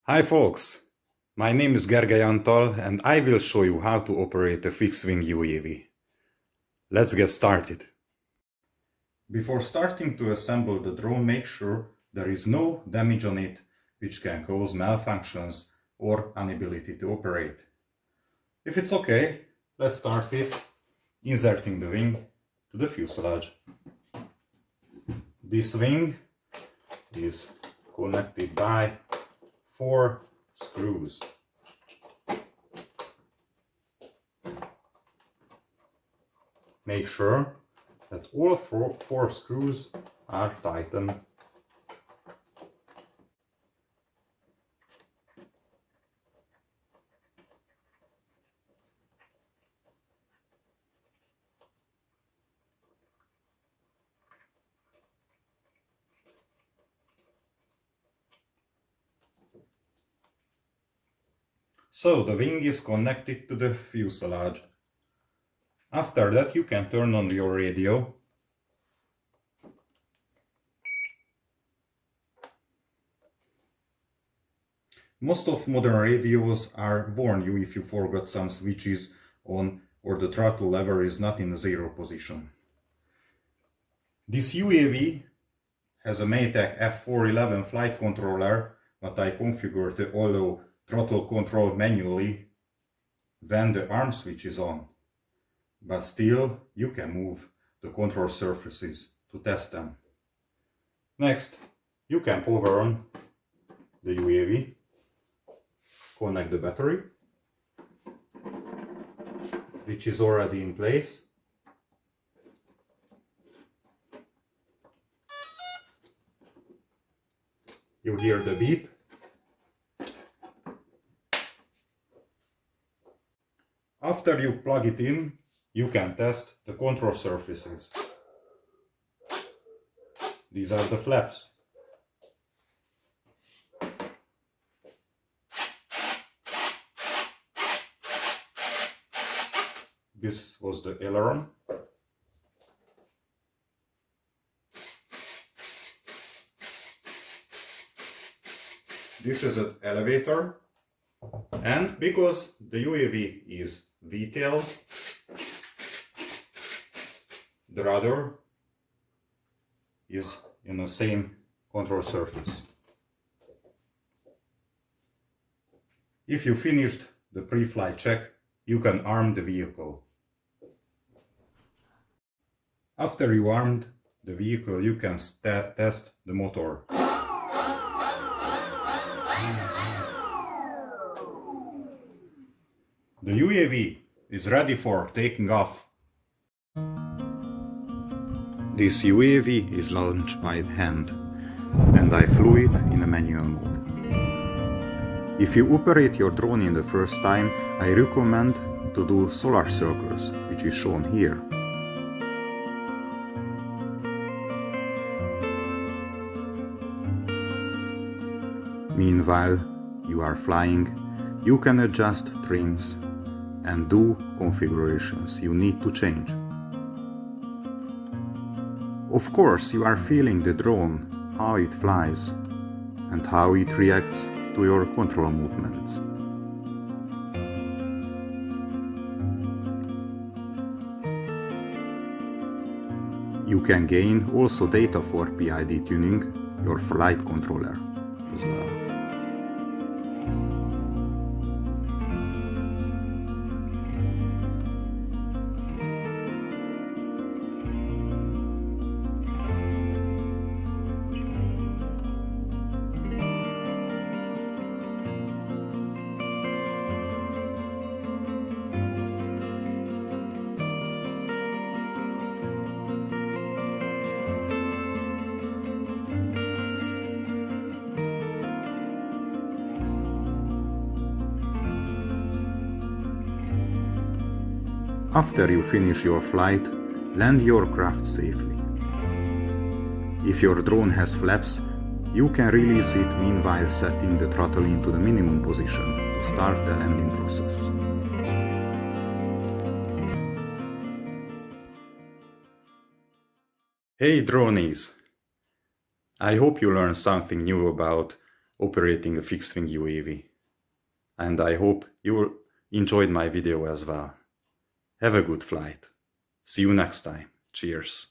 Hi folks, my name is Gergely Antal and I will show you how to operate a fixed-wing UAV. Let's get started. Before starting to assemble the drone, make sure there is no damage on it which can cause malfunctions or inability to operate. If it's okay, let's start with inserting the wing to the fuselage. This wing is connected by 4 screws. Make sure that all four screws are tightened. So the wing is connected to the fuselage. After that you can turn on your radio. Most of modern radios warn you if you forgot some switches on or the throttle lever is not in zero position. This UAV has a Maytag F411 flight controller, but I configured the auto throttle control manually when the arm switch is on. But still, you can move the control surfaces to test them. Next, you can power on the UAV, connect the battery, which is already in place. You hear the beep. After you plug it in, you can test the control surfaces. These are the flaps. This was the aileron. This is an elevator. And because the UAV is V-tail, the rudder is in the same control surface. If you finished the pre-flight check, you can arm the vehicle. After you armed the vehicle, you can test the motor. The UAV is ready for taking off. This UAV is launched by hand, and I flew it in a manual mode. If you operate your drone in the first time, I recommend to do solar circles, which is shown here. Meanwhile, you are flying, you can adjust trims and do configurations you need to change. Of course, you are feeling the drone, how it flies and how it reacts to your control movements. You can gain also data for PID tuning your flight controller as well. After you finish your flight, land your craft safely. If your drone has flaps, you can release it meanwhile setting the throttle into the minimum position to start the landing process. Hey dronies! I hope you learned something new about operating a fixed-wing UAV. And I hope you enjoyed my video as well. Have a good flight. See you next time. Cheers.